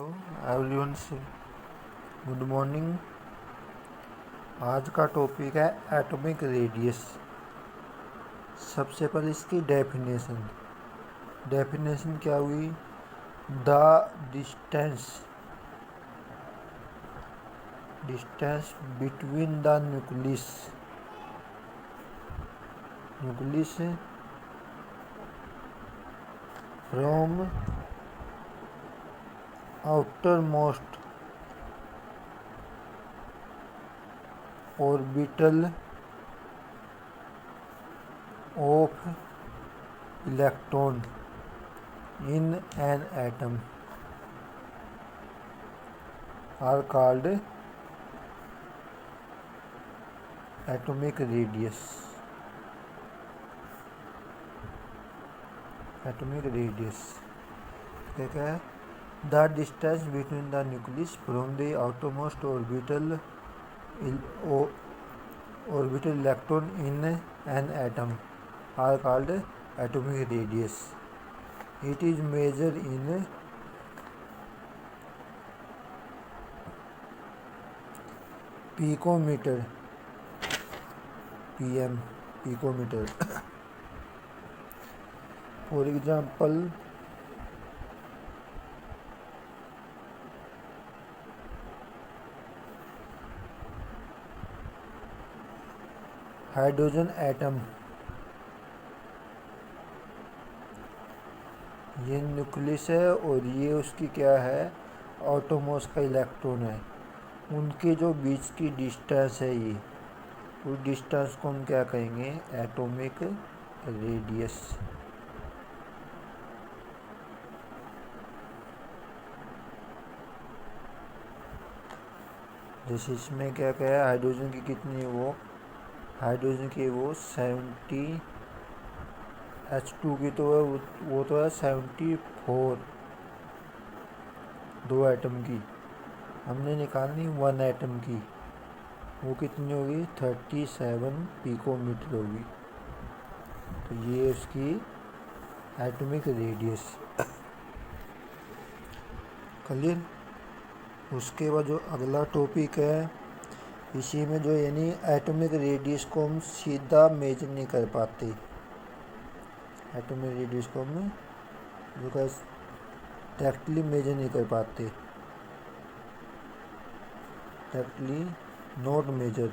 Everyone से good morning. आज का टॉपिक है एटॉमिक रेडियस। सबसे पहले इसकी डेफिनेशन क्या हुई? The distance between the nucleus from outermost orbital of electron in an atom are called atomic radius. क्या है? The distance between the nucleus from the outermost orbital electron in an atom are called atomic radius. It is measured in picometer, picometer. For example, hydrogen atom, ये nucleus है और ये उसकी क्या है? Outermost का इलेक्ट्रॉन है। उनके जो बीच की डिस्टेंस है, ये उस डिस्टेंस को हम क्या कहेंगे? Atomic radius. जैसे इसमें क्या है? हाइड्रोजन की कितनी है? हाइड्रोजन की वो 70, H2 की तो है वो तो है 74, 2 एटम की। हमने निकालनी 1 एटम की, वो कितनी होगी? 37 पिकोमीटर होगी। तो ये उसकी एटॉमिक रेडियस। क्लियर? उसके बाद जो अगला टॉपिक है, इसी में जो यानी एटॉमिक रेडियस को हम सीधा मेजर नहीं कर पाते। एटॉमिक रेडियस को हम जो डायरेक्टली मेजर नहीं कर पाते, directly not measure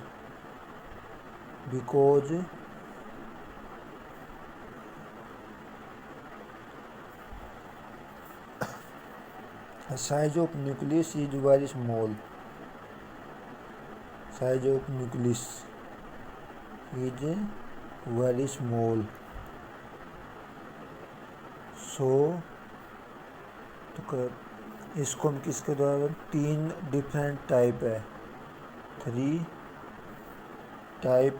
because size of nucleus is very small. Size of nucleus is very small. So तो इसको हम किसके द्वारा 3 डिफरेंट टाइप है, 3 type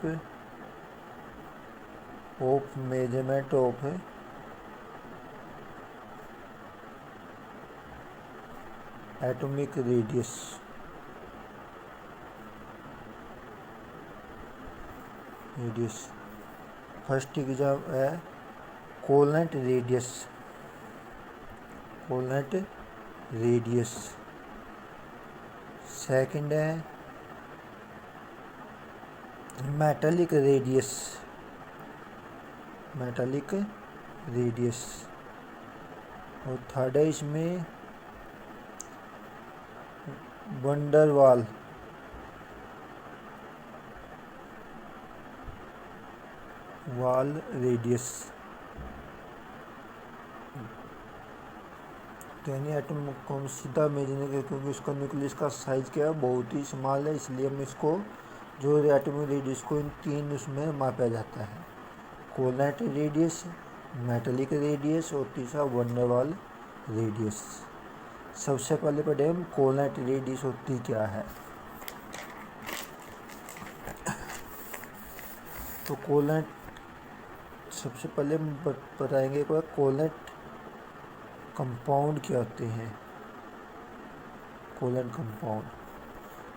of measurement of atomic radius. First exam है कोलनेट रेडियस. सेकंड है मेटालिक रेडियस. और third है इसमें वंडरवाल रेडियस. तो यानी एटम को हम सीधा मेजर नहीं करते क्योंकि उसका न्यूक्लियस का साइज क्या है, बहुत ही स्मॉल है, इसलिए हम इसको जो एटॉमिक रेडियस को इन 3 उसमें मापा जाता है, कोलनेट रेडियस, मेटालिक रेडियस और तीसरा वंडरवाल रेडियस. सबसे पहले पढ़े हम कोलनेट रेडियस होती क्या है. तो कोलनेट सबसे पहले हम बताएंगे कोलनेट कंपाउंड क्या होते हैं. कोलनेट कंपाउंड,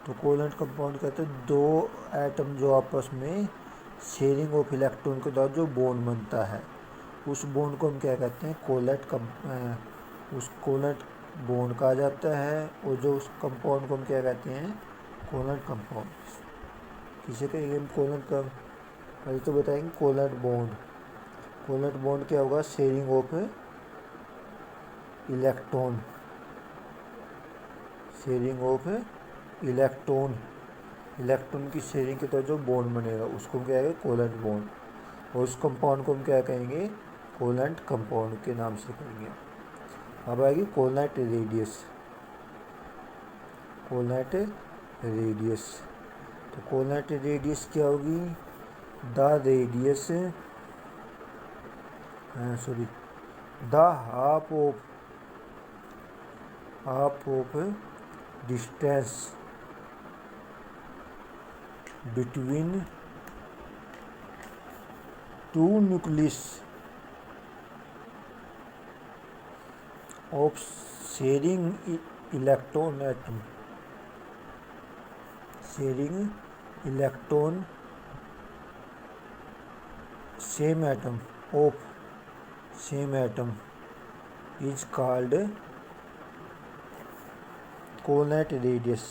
तो कोलनेट कंपाउंड कहते हैं 2 एटम जो आपस में शेयरिंग ऑफ इलेक्ट्रॉन के द्वारा जो बॉन्ड बनता है, उस बॉन्ड को हम क्या कहते हैं? उस कोलनेट बॉन्ड कहा जाता है, और जो उस कंपाउंड को हम क्या कहते हैं, कोवलेंट कंपाउंड। किसे कहेंगे हम कोवलेंट का, पहले तो बताएंगे कोवलेंट बॉन्ड। कोवलेंट बॉन्ड क्या होगा, sharing of electron, sharing of electron, electron की शेयरिंग के तहत जो बॉन्ड बनेगा उसको हम क्या कहेंगे, कोवलेंट बॉन्ड। और उस कंपाउंड को हम क्या कहेंगे, कोवलेंट कंपाउंड के नाम से कहेंगे। अब आएगी कोवलेंट रेडियस, कोवलेंट रेडियस। तो कोवलेंट रेडियस क्या होगी, the radius the half of distance between to nucleus of sharing electron atom, sharing electron same atom of same atom is called covalent radius,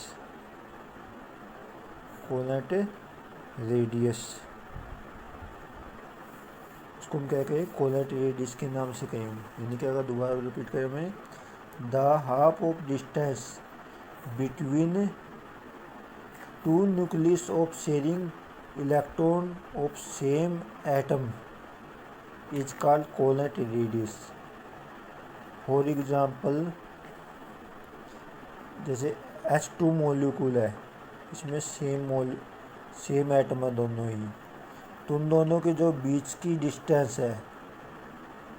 covalent radius. उसको हम क्या कहें, covalent radius के नाम से कहेंगे। यानी कि अगर दोबारा रिपीट करें मैं, the half of distance between to nucleus of sharing electron of same atom is called covalent radius. For example, जैसे H2 मॉलिक्यूल है, इसमें सेम एटम है दोनों ही, तो उन दोनों के जो बीच की डिस्टेंस है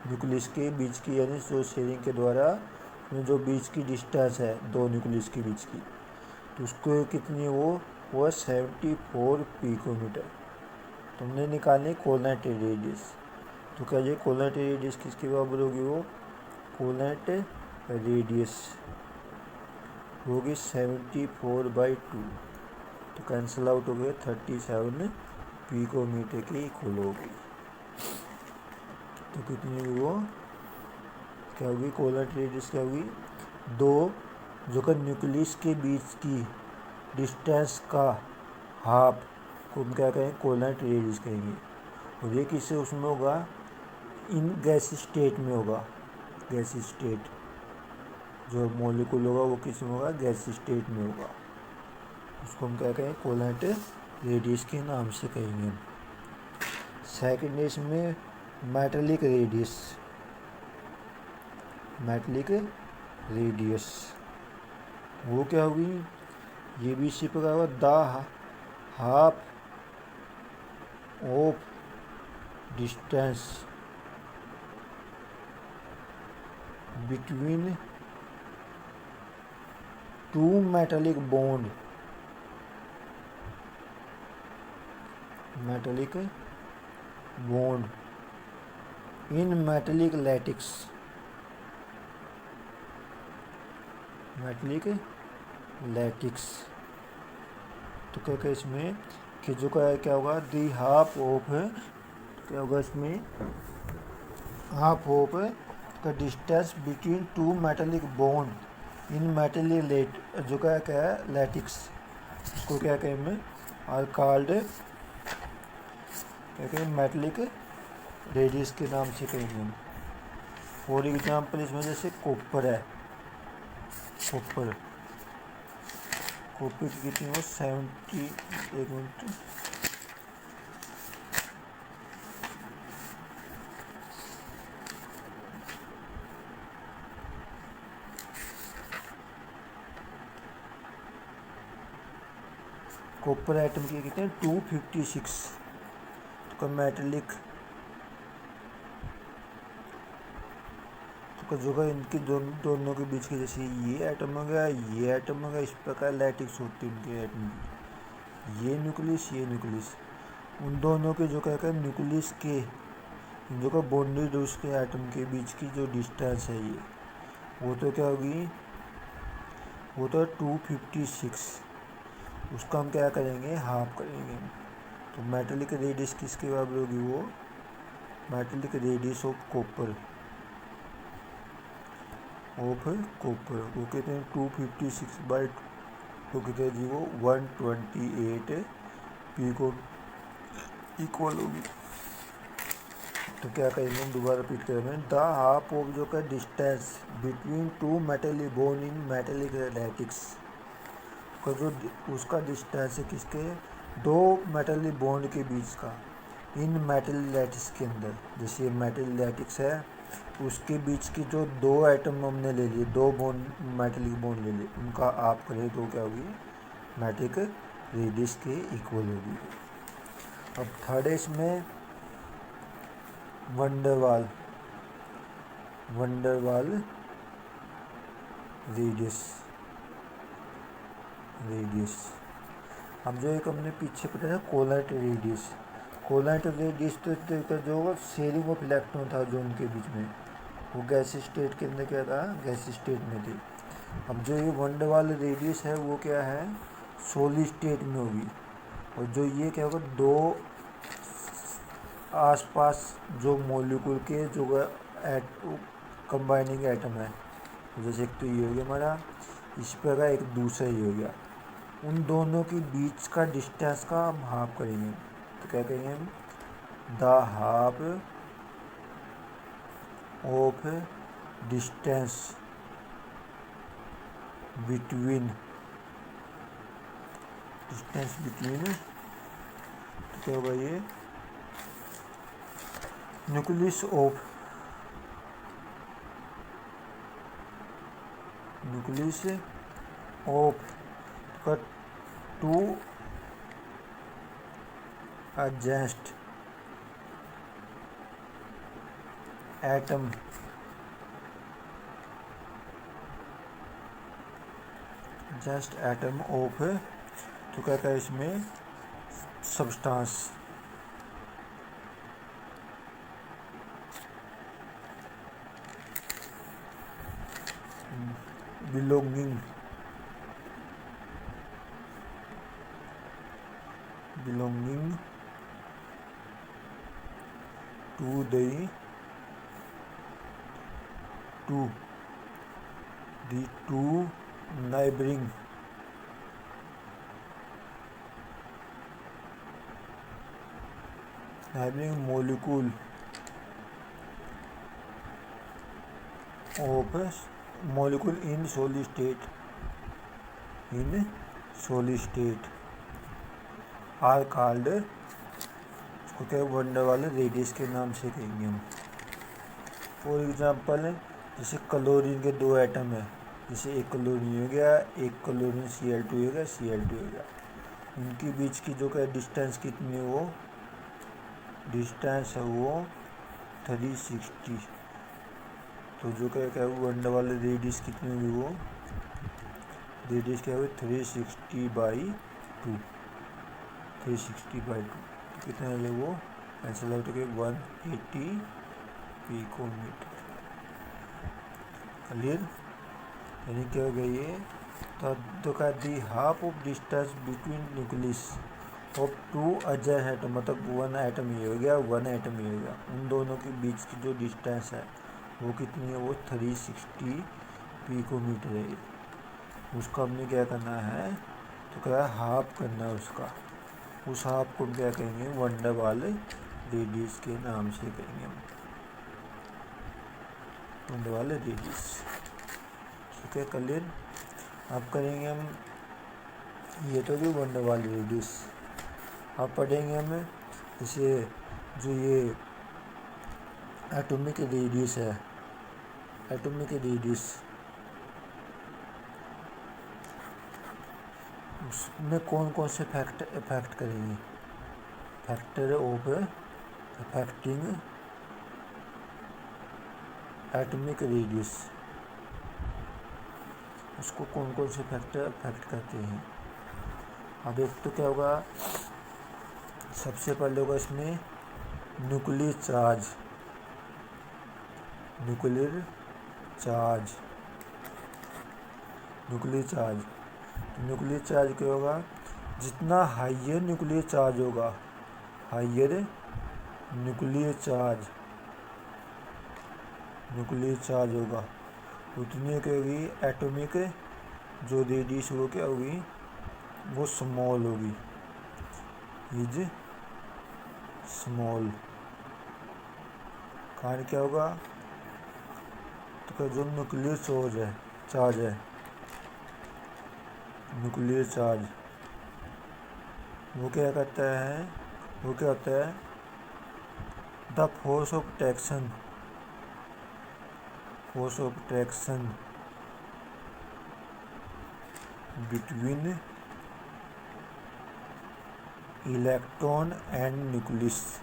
न्यूक्लियस के बीच की, यानी जो शेयरिंग के द्वारा में जो बीच की डिस्टेंस है दो न्यूक्लियस के बीच की, तो उसको कितनी वो 74 पिकोमीटर। तुमने निकालनी कोवलेंट रेडियस। तो क्या ये कोवलेंट रेडियस किसके बराबर होगी, वो कोवलेंट रेडियस होगी 74/2। तो कैंसिल आउट हो गया, 37 पिकोमीटर की इक्वल होगी। तो कितनी हुई वो, क्या होगी, कोवलेंट रेडियस क्या होगी, दो जो कि न्यूक्लियस के बीच की डिस्टेंस का हाफ को हम क्या कहेंगे, कोवलेंट रेडियस कहेंगे। और ये किससे उसमें होगा, इन गैस स्टेट में होगा, गैस स्टेट जो मॉलिक्यूल होगा वो किस में होगा, गैस स्टेट में होगा। उसको हम क्या कहेंगे, कोवलेंट रेडियस के नाम से कहेंगे। सेकेंड है इसमें मेटालिक रेडियस, मेटालिक रेडियस वो क्या होगी, ये भी इसी प्रकार होगा, the half of distance between two metallic bond, metallic bond in metallic lattices, metallic lattices. तो क्या क्या इसमें कि जो क्या होगा, दी हाफ ऑफ, क्या होगा इसमें, हाफ ऑफ का distance between two metallic bond in metallic जो क्या है लैटिक्स, उसको क्या कहेंगे, आर कॉल्ड क्या कहेंगे, मेटालिक रेडियस के नाम से कहेंगे। फॉर एग्जाम्पल इसमें जैसे कॉपर है, कॉपर की कितनी हो 70, एक मिनट, कॉपर एटम की कितने 256। तो मेटालिक तो जो का इनके दोनों के बीच के, जैसे ये एटम हो गया, ये एटम हो गया, इस प्रकार लैटिक्स होती है उनके एटम की, ये न्यूक्लियस, उन दोनों के जो क्या कहते हैं न्यूक्लियस के जो का बॉन्डेड उसके एटम के बीच की जो डिस्टेंस है ये, वो तो क्या होगी, वो तो 256। उसका हम क्या करेंगे, हाफ करेंगे। तो मेटालिक रेडियस किसके बराबर होगी, वो metallic radius of copper of copper, वो कहते हैं 256 तो कितने जी वो 128 पिको इक्वल होगी। तो क्या करेंगे हम, दोबारा रिपीट करेंगे। द हाफ ऑफ जो का distance between two metallic bond in metallic lattices का जो उसका डिस्टेंस है किसके, दो मेटलिक बॉन्ड के बीच का इन मेटलिक लैटिक्स के अंदर। जैसे मेटलिक लैटिक्स है उसके बीच की जो दो एटम हमने ले लिए, दो बॉन्ड मेटलिक बॉन्ड ले लिए, उनका आप करें तो क्या होगी, मेटलिक रेडियस के इक्वल होगी। अब थर्ड है इसमें वंडरवाल रेडियस। अब जो एक हमने पीछे पढ़ा था कोलाइट रेडियस तो जो शेयरिंग ऑफ इलेक्ट्रॉन था जो उनके बीच में, वो गैस स्टेट के अंदर क्या था, गैस स्टेट में थी। अब जो ये वंडरवाल रेडियस है वो क्या है, सॉलिड स्टेट में होगी। और जो ये क्या होगा, दो आसपास जो मॉलिक्यूल के जो कंबाइनिंग एटम है, जैसे एक तो ये हो गया हमारा, इस पर का एक दूसरा ये हो गया, उन दोनों के बीच का डिस्टेंस का हम हाफ करेंगे। तो क्या करेंगे हम, the half of distance between तो क्या होगा ये, न्यूक्लियस ऑफ का टू adjacent एटम ऑफ, तो क्या है इसमें substance, belonging to the two neighboring molecule in solid state are called, इसको क्या वंडरवाल रेडियस के नाम से कहेंगे हम। फॉर एग्जांपल जैसे क्लोरीन के दो एटम है, जैसे एक क्लोरीन हो गया, एक क्लोरीन Cl2 हो गया, उनके बीच की जो क्या डिस्टेंस कितनी है, वो डिस्टेंस है वो 360। तो जो क्या वंडरवाल रेडियस कितनी होगी, वो रेडियस क्या होगी 360/2 कितना है वो, कैंसिल आउट हो 180 पिकोमीटर। क्लियर, यानी क्या हो गया ये, तो का the half of distance between nucleus of two अजय एटम, मतलब वन एटम ये हो गया, उन दोनों के बीच की जो डिस्टेंस है वो कितनी है, वो 360 पिकोमीटर है। उसका हमने क्या करना है, तो क्या हाफ करना है उसका, उस हाफ को क्या कहेंगे, वंडरवाल रेडियस के नाम से कहेंगे हम, वंडरवाल रेडियस। ठीक है, क्लियर। अब करेंगे हम, ये तो भी वंडरवाल रेडियस। अब पढ़ेंगे हम जैसे जो ये एटॉमिक रेडियस है, उसमें कौन कौन से फैक्टर इफेक्ट करेंगे, factor of affecting atomic radius, उसको कौन कौन से फैक्टर अफेक्ट करते हैं। अब एक तो क्या होगा, सबसे पहले होगा इसमें न्यूक्लियर चार्ज, न्यूक्लियर चार्ज क्या होगा, जितना हाइयर न्यूक्लियर चार्ज होगा, उतनी क्या होगी एटॉमिक जो रेडियस वो क्या होगी, वो स्मॉल होगी, इज स्मॉल। कारण क्या होगा, तो जो न्यूक्लियर चार्ज है न्यूक्लियर चार्ज वो क्या करता है, वो क्या होता है, the force of traction between electron and nucleus.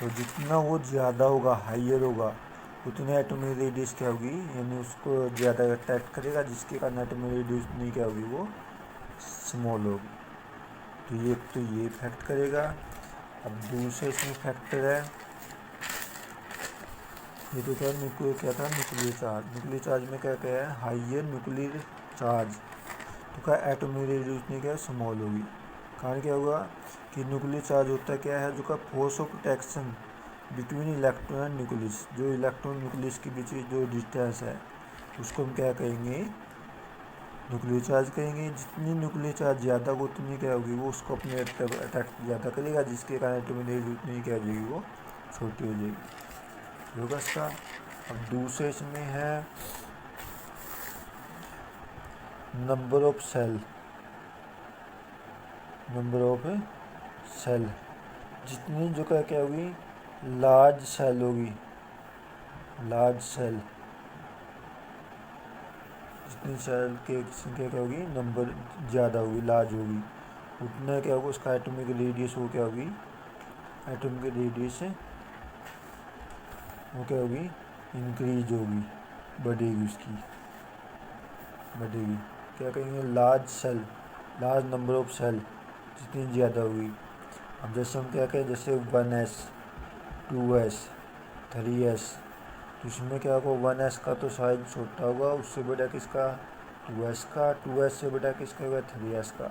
तो जितना वो ज़्यादा होगा, हाइयर होगा, उतने एटॉमिक रेडियस क्या होगी, यानी उसको ज़्यादा अट्रैक्ट करेगा, जिसके कारण एटॉमिक रेडियस उतनी क्या होगी, वो स्मॉल होगी। तो ये फैक्ट करेगा। अब दूसरे इसमें फैक्टर है, ये तो क्या न्यूक्लियर चार्ज में क्या है, हाइयर न्यूक्लियर चार्ज, तो क्या एटॉमिक रेडियस उतनी क्या स्मॉल होगी। कारण क्या होगा कि न्यूक्लियर चार्ज होता है क्या है, जो का force of attraction between electron and nucleus, जो इलेक्ट्रॉन न्यूक्लियस के बीच जो डिस्टेंस है उसको हम क्या कहेंगे, न्यूक्लियर चार्ज कहेंगे। जितनी न्यूक्लियर चार्ज ज़्यादा होगी उतनी क्या होगी, वो उसको अपने अट्रैक्ट ज़्यादा करेगा, जिसके कारण एटॉमिक रेडियस उतनी क्या हो जाएगी, वो छोटी हो जाएगी। होगा इसका। अब दूसरे इसमें है नंबर ऑफ सेल, जितनी जो क्या होगी लार्ज सेल, जितनी सेल के संख्या क्या होगी, नंबर ज़्यादा होगी, लार्ज होगी, उतना क्या होगा उसका एटॉमिक रेडियस वो क्या होगी, एटॉमिक रेडियस वो क्या होगी, इंक्रीज होगी, बढ़ेगी, क्या कहेंगे, लार्ज नंबर ऑफ सेल जितनी ज़्यादा होगी। अब जैसे हम क्या कहें, जैसे 1s 2s 3s, तो इसमें क्या होगा 1s का तो साइज छोटा होगा, उससे बड़ा किसका 2s का, 2s से बड़ा किसका होगा 3s का,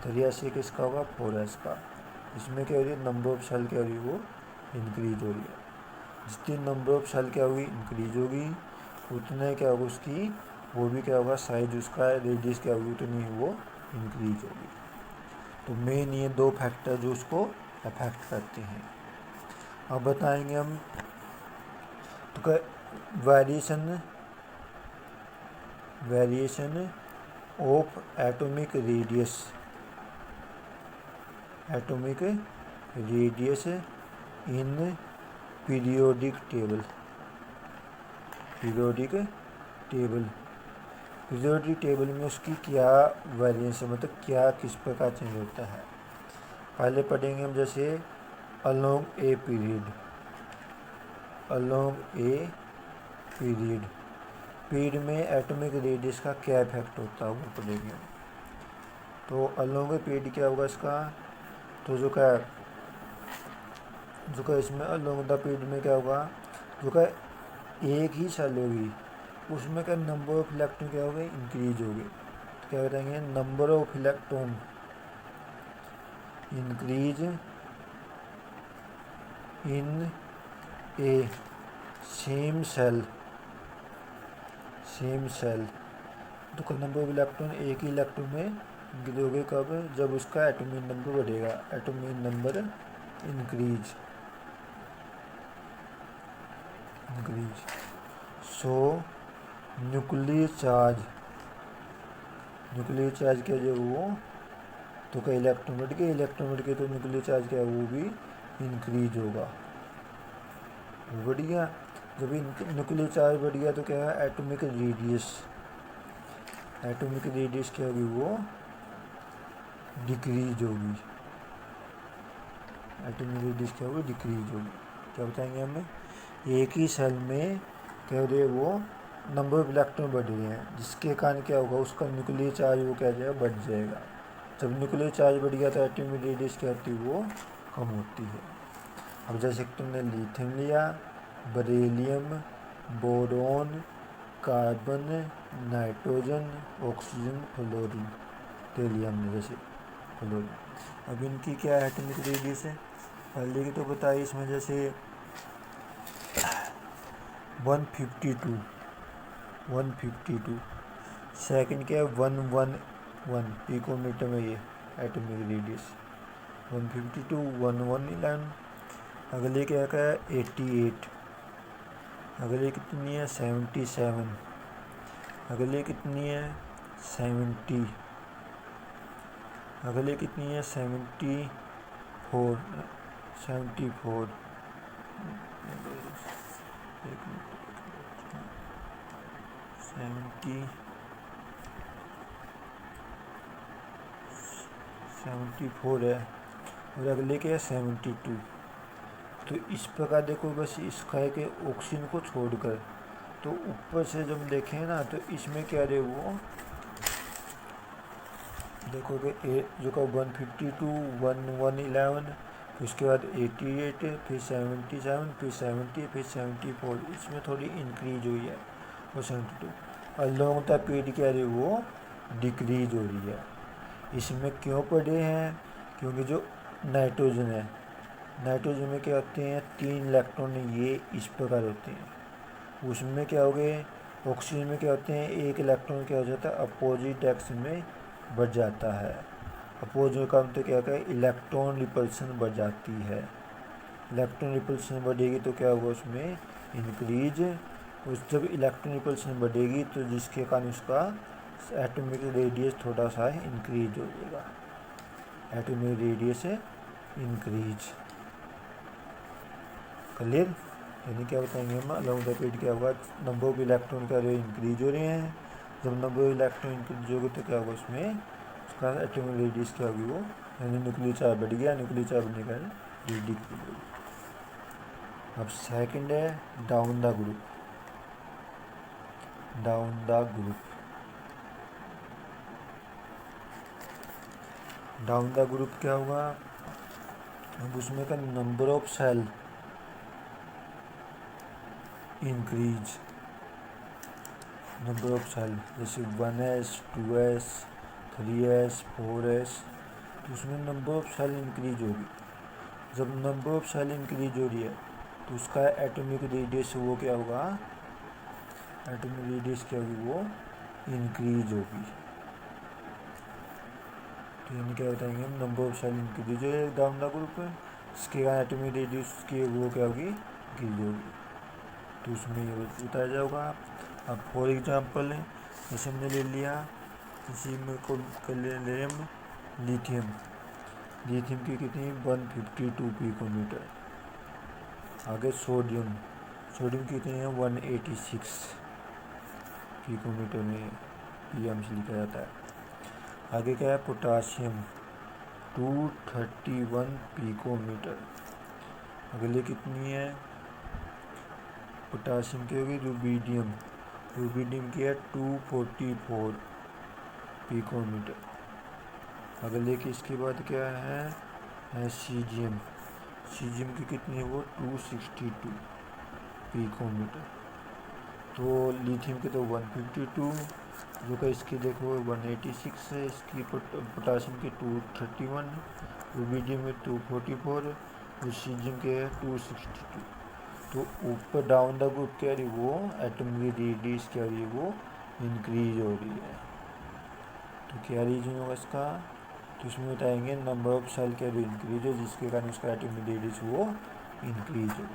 3s से किसका होगा 4s का। इसमें क्या हो रही है, नंबर ऑफ सेल क्या हो रही है, वो इंक्रीज हो रही है। जितनी नंबर ऑफ सेल क्या होगी, इंक्रीज होगी, उतने क्या होगा उसकी वो भी क्या होगा साइज, उसका रेडियस क्या होगी, उतनी वो इंक्रीज होगी। तो मेन ये दो फैक्टर जो उसको अफेक्ट करते हैं। अब बताएंगे हम तो variation of atomic radius in periodic table में उसकी क्या वेरिएंस है, मतलब क्या किस प्रकार चेंज होता है। पहले पढ़ेंगे हम जैसे अलोंग ए पीरियड में एटॉमिक रेडियस का क्या इफेक्ट होता है वो पढ़ेंगे। तो अलोंग ए पीरियड क्या होगा इसका, तो जो का इसमें अलोंग द पीरियड में क्या होगा, जो का एक ही सेल होगी उसमें क्या नंबर ऑफ इलेक्ट्रॉन क्या होगा, इंक्रीज होगी। तो क्या बताएंगे, number of electron increase in a same cell, तो का नंबर ऑफ इलेक्ट्रॉन एक ही इलेक्ट्रॉन में गिरोगे कब, जब उसका एटॉमिक नंबर बढ़ेगा, एटॉमिक नंबर इंक्रीज। सो न्यूक्लियर चार्ज क्या जो वो, तो क्या इलेक्ट्रॉन बढ़ गए, तो न्यूक्लियर चार्ज क्या है वो भी इंक्रीज होगा, बढ़ गया। जब न्यूक्लियर चार्ज बढ़ गया तो क्या है, एटॉमिक रेडियस क्या होगी, वो डिक्रीज होगी, क्या बताएंगे हमें, एक ही सेल में क्या हो रही है, वो नंबर ऑफ इलेक्ट्रॉन बढ़ रहे हैं, जिसके कारण क्या होगा उसका न्यूक्लियर चार्ज वो क्या जाएगा, बढ़ जाएगा। जब न्यूक्लियर चार्ज बढ़ गया तो एटॉमिक रेडियस क्या होती है, वो कम होती है। अब जैसे तुमने लिथियम लिया, beryllium, boron, carbon, nitrogen, oxygen, fluorine, thallium जैसे फ्लोरीन। अब इनकी क्या एटॉमिक रेडियस है, पहले की तो बताइए। इसमें जैसे 152 सेकंड क्या है 111 पिकोमीटर में ये एटॉमिक रेडियस 152 1111। अगले क्या है 88, अगले कितनी है 77, अगले कितनी है 70, अगले कितनी है 74 74 74 है, और अगले क्या है 72। तो इस प्रकार देखो बस इसका है कि ऑक्सीजन को छोड़कर, तो ऊपर से जब देखें ना तो इसमें क्या रहे वो देखो कि जो का 152 1111, फिर उसके बाद 88, फिर 77, फिर 70, फिर 74, इसमें थोड़ी इंक्रीज हुई है और 72। और लॉन्ग द पीरियड क्या रही वो डिक्रीज हो रही है। इसमें क्यों पड़े हैं, क्योंकि जो नाइट्रोजन है, नाइट्रोजन में क्या होते हैं 3 इलेक्ट्रॉन ये इस प्रकार होते हैं, उसमें क्या हो गए ऑक्सीजन में क्या होते हैं 1 इलेक्ट्रॉन क्या हो जाता है अपोजिट एक्स में बढ़ जाता है। अपोजिट का मतलब क्या है इलेक्ट्रॉन रिपल्सन बढ़ जाती है, इलेक्ट्रॉन रिपल्सन बढ़ेगी तो क्या होगा उसमें इंक्रीज, उस जब इलेक्ट्रॉन रिपल्सन बढ़ेगी तो जिसके कारण उसका एटॉमिक रेडियस थोड़ा सा इंक्रीज हो जाएगा, एटॉमिक रेडियस इंक्रीज। क्लियर, यानी क्या बताएंगे हम अलोंग द पीरियड क्या होगा नंबर ऑफ इलेक्ट्रॉन क्या रहे इंक्रीज हो रहे हैं, जब नंबर ऑफ इलेक्ट्रॉन इंक्रीज होगा तो क्या होगा उसमें उसका एटॉमिक रेडियस क्या होगी वो, यानी न्यूक्लियर चार्ज बढ़ गया, न्यूक्लियर चार्ज बढ़ने का डिक्रीज होगी। अब सेकंड है down the group, down the group, down the group क्या होगा, अब उसमें का number of cell increase, number of cell जैसे 1s 2s 3s 4s, तो उसमें नंबर ऑफ सेल इंक्रीज होगी। जब नंबर ऑफ सेल इंक्रीज हो रही है तो उसका एटॉमिक रेडियस वो क्या होगा, एटॉमिक रेडियस क्या होगी वो इंक्रीज होगी। तो यानी क्या बताएंगे हम नंबर ऑफ सेल इंक्रीज हो डाउन द ग्रुप में, इसके एटॉमिक रेडियस की वो क्या होगी इंक्रीज होगी, तो उसमें ये बताया जाएगा। अब फॉर एग्जांपल जैसे हमने ले लिया किसी में को कर ले हम लिथियम, लिथियम की कितनी 152 पिकोमीटर। आगे सोडियम, सोडियम कितनी है 186 पिकोमीटर में पीएम से लिखा जाता है। आगे क्या है पोटाशियम 231 पिकोमीटर। अगले कितनी है पोटाशियम की होगी रुबिडियम, रुबिडियम की है 244 पिकोमीटर। अगले की इसके बाद क्या है सीजियम, सीजियम की कितनी है वो 262 पिकोमीटर। तो लिथियम के तो 152, जो का इसकी देखो 186 है, इसकी पोटाशियम की 231, रुबिडियम में 244 और सीजियम के है 262। तो ऊपर डाउन द ग्रुप क्या रही वो एटॉमिक रेडियस क्या रही है वो इंक्रीज हो रही है। तो क्या रीजन होगा इसका, तो इसमें बताएंगे नंबर ऑफ सेल क्या रही इंक्रीज हो जिसके कारण उसका एटॉमिक रेडियस वो इंक्रीज होगी।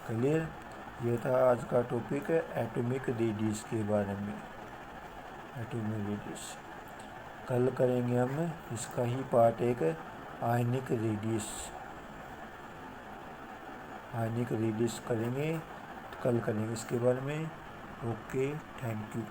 क्लियर, ये था आज का टॉपिक एटॉमिक रेडियस के बारे में, एटॉमिक रेडियस। कल करेंगे हम इसका ही पार्ट एक आयनिक रेडियस, आयनिक रेडियस करेंगे, कल करेंगे इसके बारे में। Okay, thank you.